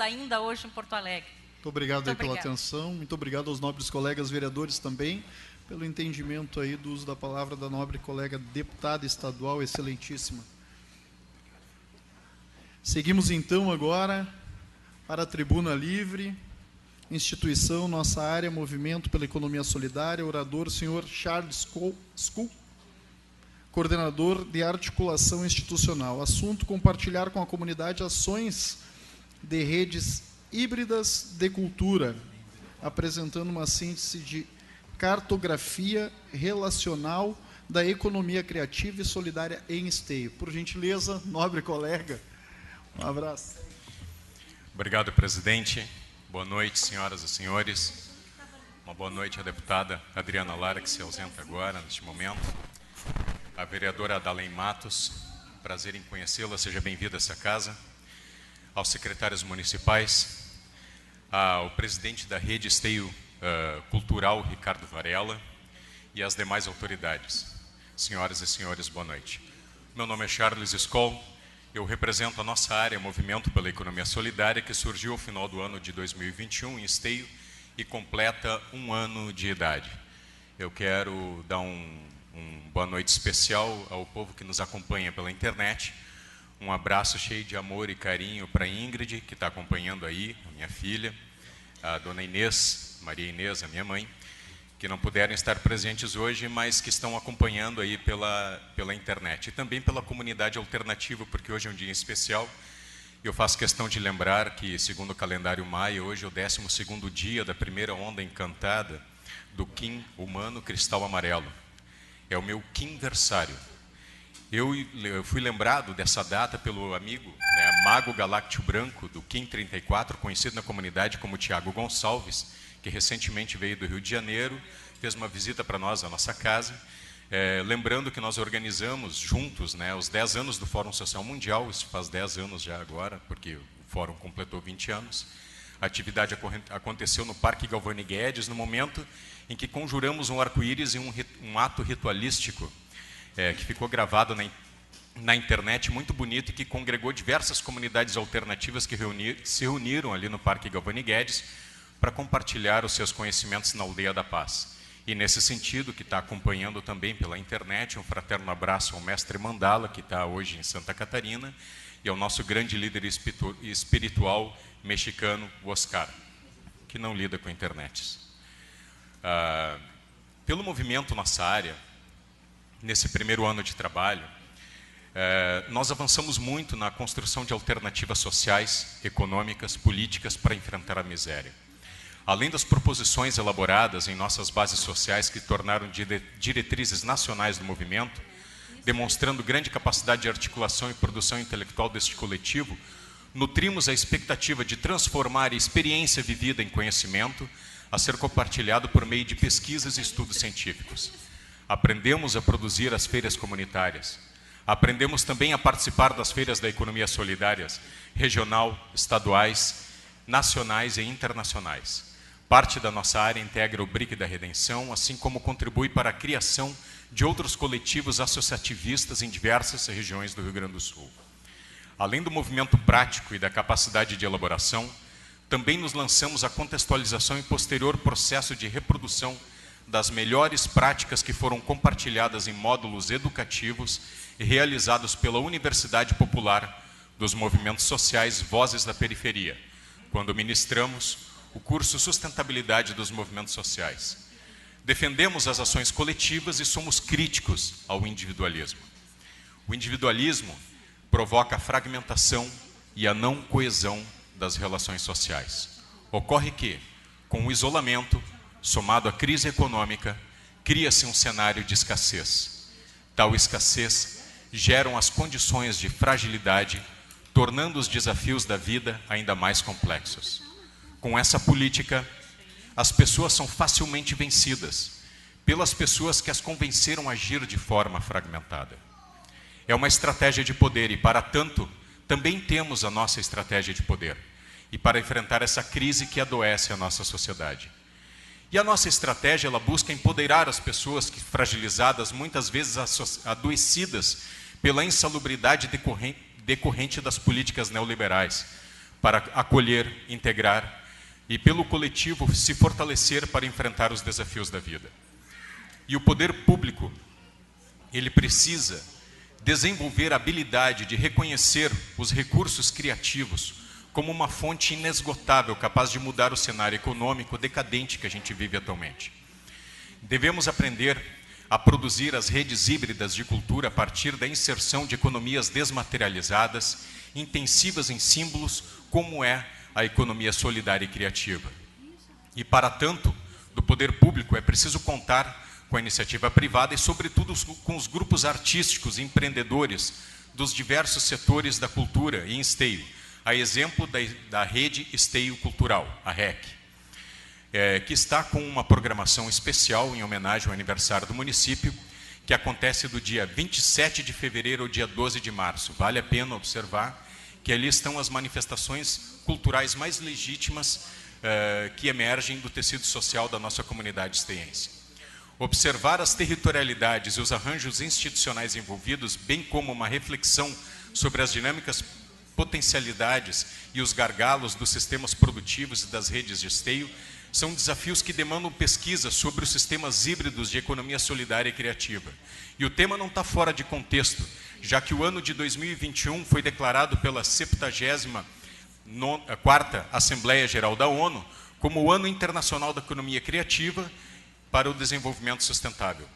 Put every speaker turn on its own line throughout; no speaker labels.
ainda hoje em Porto Alegre.
Muito obrigado pela atenção, muito obrigado aos nobres colegas vereadores também, pelo entendimento aí do uso da palavra da nobre colega deputada estadual, excelentíssima. Seguimos então agora para a tribuna livre, instituição, nossa área, Movimento pela Economia Solidária, orador, senhor Charles Skull, coordenador de articulação institucional. Assunto: compartilhar com a comunidade ações de redes híbridas de cultura, apresentando uma síntese de cartografia relacional da economia criativa e solidária em Esteio. Por gentileza, nobre colega, um abraço.
Obrigado, presidente. Boa noite, senhoras e senhores. Uma boa noite à deputada Adriana Lara, que se ausenta agora, neste momento. A vereadora Adalém Matos, prazer em conhecê-la, seja bem-vinda a essa casa. Aos secretários municipais, ao presidente da Rede Esteio Cultural, Ricardo Varela, e às demais autoridades. Senhoras e senhores, boa noite. Meu nome é Charles Skoll, eu represento a nossa área Movimento pela Economia Solidária, que surgiu ao final do ano de 2021 em Esteio e completa 1 ano de idade. Eu quero dar um boa noite especial ao povo que nos acompanha pela internet. Um abraço cheio de amor e carinho para a Ingrid, que está acompanhando aí, a minha filha, a dona Inês, Maria Inês, a minha mãe, que não puderam estar presentes hoje, mas que estão acompanhando aí pela internet. E também pela comunidade alternativa, porque hoje é um dia especial. Eu faço questão de lembrar que, segundo o calendário maia, hoje é o 12º dia da primeira onda encantada do Kim Humano Cristal Amarelo. É o meu quinversário. Eu fui lembrado dessa data pelo amigo, Mago Galáctio Branco, do Kim 34, conhecido na comunidade como Tiago Gonçalves, que recentemente veio do Rio de Janeiro, fez uma visita para nós, à nossa casa, lembrando que nós organizamos juntos os 10 anos do Fórum Social Mundial, isso faz 10 anos já agora, porque o Fórum completou 20 anos. A atividade aconteceu no Parque Galvani Guedes, no momento em que conjuramos um arco-íris e um ato ritualístico, que ficou gravado na internet, muito bonito, e que congregou diversas comunidades alternativas que se reuniram ali no Parque Galvani Guedes para compartilhar os seus conhecimentos na Aldeia da Paz. E nesse sentido, que está acompanhando também pela internet, um fraterno abraço ao mestre Mandala, que está hoje em Santa Catarina, e ao nosso grande líder espiritual mexicano, o Oscar, que não lida com internet. Pelo movimento Nossa Área, nesse primeiro ano de trabalho, nós avançamos muito na construção de alternativas sociais, econômicas, políticas para enfrentar a miséria. Além das proposições elaboradas em nossas bases sociais que tornaram diretrizes nacionais do movimento, demonstrando grande capacidade de articulação e produção intelectual deste coletivo, nutrimos a expectativa de transformar a experiência vivida em conhecimento a ser compartilhado por meio de pesquisas e estudos científicos. Aprendemos a produzir as feiras comunitárias. Aprendemos também a participar das feiras da economia solidárias, regional, estaduais, nacionais e internacionais. Parte da nossa área integra o BRIC da Redenção, assim como contribui para a criação de outros coletivos associativistas em diversas regiões do Rio Grande do Sul. Além do movimento prático e da capacidade de elaboração, também nos lançamos à contextualização e posterior processo de reprodução das melhores práticas que foram compartilhadas em módulos educativos e realizados pela Universidade Popular dos Movimentos Sociais Vozes da Periferia, quando ministramos o curso Sustentabilidade dos Movimentos Sociais. Defendemos as ações coletivas e somos críticos ao individualismo. O individualismo provoca a fragmentação e a não coesão das relações sociais. Ocorre que, com o isolamento, somado à crise econômica, cria-se um cenário de escassez. Tal escassez gera as condições de fragilidade, tornando os desafios da vida ainda mais complexos. Com essa política, as pessoas são facilmente vencidas pelas pessoas que as convenceram a agir de forma fragmentada. É uma estratégia de poder e, para tanto, também temos a nossa estratégia de poder. E para enfrentar essa crise que adoece a nossa sociedade. E a nossa estratégia, ela busca empoderar as pessoas que, fragilizadas, muitas vezes adoecidas pela insalubridade decorrente das políticas neoliberais, para acolher, integrar e, pelo coletivo, se fortalecer para enfrentar os desafios da vida. E o poder público, ele precisa desenvolver a habilidade de reconhecer os recursos criativos como uma fonte inesgotável, capaz de mudar o cenário econômico decadente que a gente vive atualmente. Devemos aprender a produzir as redes híbridas de cultura a partir da inserção de economias desmaterializadas, intensivas em símbolos, como é a economia solidária e criativa. E, para tanto, do poder público é preciso contar com a iniciativa privada e, sobretudo, com os grupos artísticos e empreendedores dos diversos setores da cultura e esteio, a exemplo da Rede Esteio Cultural, a REC, que está com uma programação especial em homenagem ao aniversário do município, que acontece do dia 27 de fevereiro ao dia 12 de março. Vale a pena observar que ali estão as manifestações culturais mais legítimas que emergem do tecido social da nossa comunidade esteiense. Observar as territorialidades e os arranjos institucionais envolvidos, bem como uma reflexão sobre as dinâmicas, potencialidades e os gargalos dos sistemas produtivos e das redes de esteio, são desafios que demandam pesquisa sobre os sistemas híbridos de economia solidária e criativa. E o tema não está fora de contexto, já que o ano de 2021 foi declarado pela 74ª Assembleia Geral da ONU como o Ano Internacional da Economia Criativa para o Desenvolvimento Sustentável.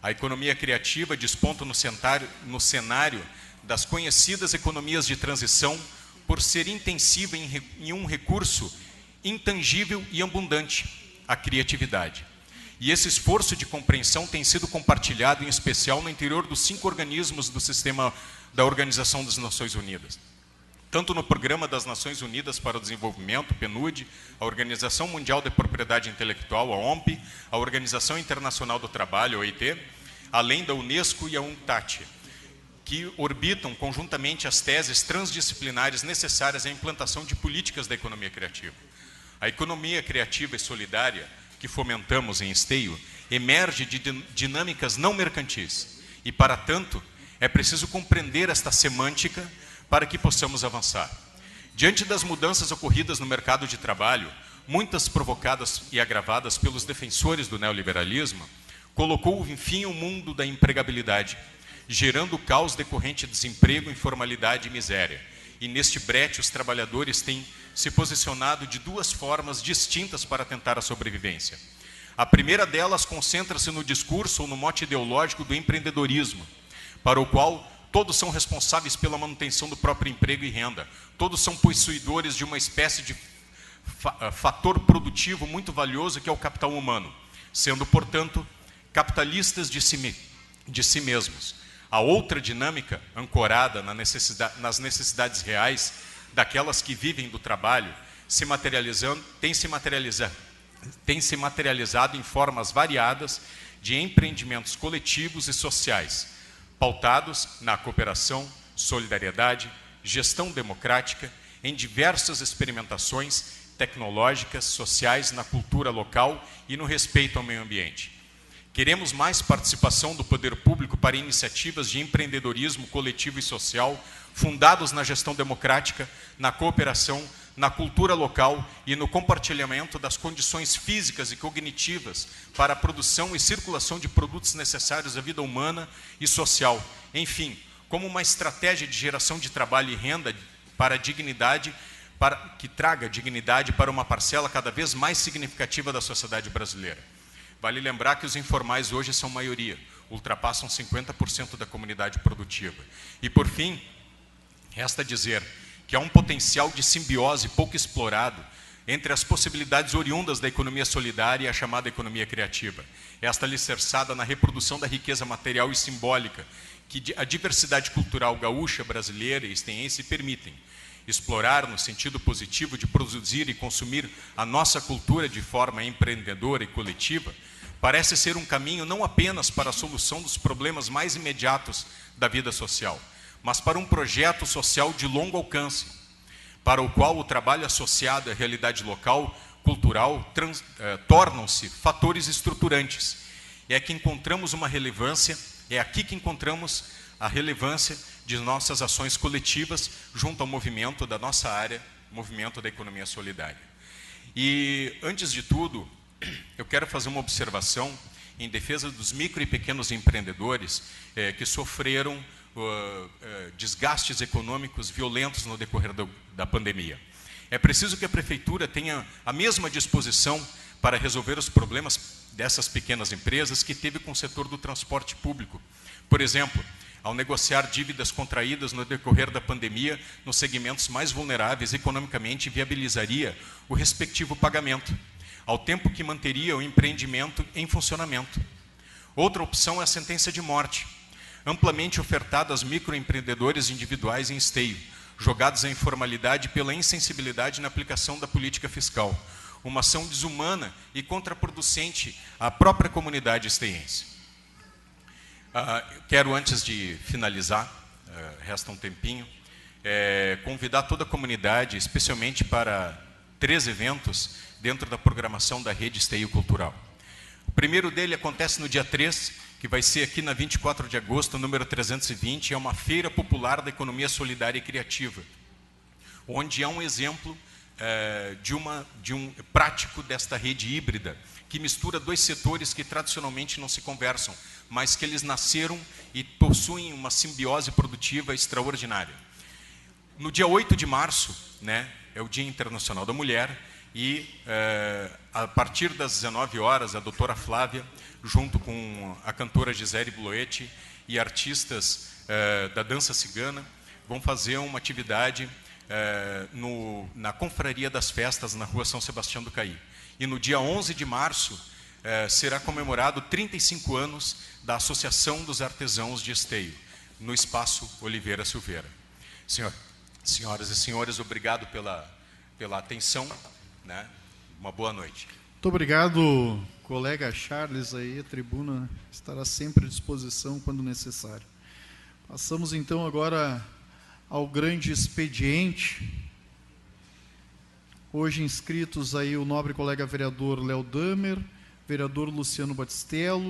A economia criativa desponta no cenário das conhecidas economias de transição por ser intensiva em um recurso intangível e abundante, a criatividade. E esse esforço de compreensão tem sido compartilhado, em especial, no interior dos 5 organismos do sistema da Organização das Nações Unidas. Tanto no Programa das Nações Unidas para o Desenvolvimento, PNUD, a Organização Mundial de Propriedade Intelectual, a OMP, a Organização Internacional do Trabalho, a OIT, além da Unesco e a UNCTAD, que orbitam conjuntamente as teses transdisciplinares necessárias à implantação de políticas da economia criativa. A economia criativa e solidária, que fomentamos em Esteio, emerge de dinâmicas não mercantis e, para tanto, é preciso compreender esta semântica para que possamos avançar. Diante das mudanças ocorridas no mercado de trabalho, muitas provocadas e agravadas pelos defensores do neoliberalismo, colocou, enfim, o mundo da empregabilidade, gerando o caos decorrente de desemprego, informalidade e miséria. E neste brete, os trabalhadores têm se posicionado de 2 formas distintas para tentar a sobrevivência. A primeira delas concentra-se no discurso ou no mote ideológico do empreendedorismo, para o qual todos são responsáveis pela manutenção do próprio emprego e renda. Todos são possuidores de uma espécie de fator produtivo muito valioso, que é o capital humano, sendo, portanto, capitalistas de si mesmos. A outra dinâmica, ancorada nas necessidades reais daquelas que vivem do trabalho, tem se materializado em formas variadas de empreendimentos coletivos e sociais, pautados na cooperação, solidariedade, gestão democrática, em diversas experimentações tecnológicas, sociais, na cultura local e no respeito ao meio ambiente. Queremos mais participação do poder público para iniciativas de empreendedorismo coletivo e social, fundados na gestão democrática, na cooperação, na cultura local e no compartilhamento das condições físicas e cognitivas para a produção e circulação de produtos necessários à vida humana e social. Enfim, como uma estratégia de geração de trabalho e renda para a dignidade, que traga dignidade para uma parcela cada vez mais significativa da sociedade brasileira. Vale lembrar que os informais hoje são maioria, ultrapassam 50% da comunidade produtiva. E, por fim, resta dizer que há um potencial de simbiose pouco explorado entre as possibilidades oriundas da economia solidária e a chamada economia criativa. Esta alicerçada na reprodução da riqueza material e simbólica que a diversidade cultural gaúcha, brasileira e esteiense permitem. Explorar no sentido positivo de produzir e consumir a nossa cultura de forma empreendedora e coletiva parece ser um caminho não apenas para a solução dos problemas mais imediatos da vida social, mas para um projeto social de longo alcance, para o qual o trabalho associado à realidade local, cultural, tornam-se fatores estruturantes. É aqui que encontramos a relevância de nossas ações coletivas junto ao movimento da nossa área movimento da economia solidária. E, antes de tudo, eu quero fazer uma observação em defesa dos micro e pequenos empreendedores que sofreram desgastes econômicos violentos no decorrer da pandemia. É preciso que a Prefeitura tenha a mesma disposição para resolver os problemas dessas pequenas empresas que teve com o setor do transporte público. Por exemplo, ao negociar dívidas contraídas no decorrer da pandemia nos segmentos mais vulneráveis economicamente, viabilizaria o respectivo pagamento, ao tempo que manteria o empreendimento em funcionamento. Outra opção é a sentença de morte, amplamente ofertada aos microempreendedores individuais em esteio, jogados à informalidade pela insensibilidade na aplicação da política fiscal, uma ação desumana e contraproducente à própria comunidade esteiense. Quero, antes de finalizar, resta um tempinho, convidar toda a comunidade, especialmente para 3 eventos dentro da programação da Rede Esteio Cultural. O primeiro dele acontece no dia 3, que vai ser aqui na 24 de agosto, número 320, é uma feira popular da economia solidária e criativa, onde é um exemplo de um prático desta rede híbrida, que mistura 2 setores que tradicionalmente não se conversam, mas que eles nasceram e possuem uma simbiose produtiva extraordinária. No dia 8 de março, é o Dia Internacional da Mulher, e a partir das 19 horas, a doutora Flávia, junto com a cantora Gisele Bloetti e artistas da dança cigana, vão fazer uma atividade na Confraria das Festas, na Rua São Sebastião do Caí. E no dia 11 de março, será comemorado 35 anos da Associação dos Artesãos de Esteio, no Espaço Oliveira Silveira. Senhoras e senhores, obrigado pela atenção, uma boa noite.
Muito obrigado, colega Charles, aí, a tribuna estará sempre à disposição quando necessário. Passamos então agora ao grande expediente. Hoje inscritos aí o nobre colega vereador Léo Damer, vereador Luciano Batistello,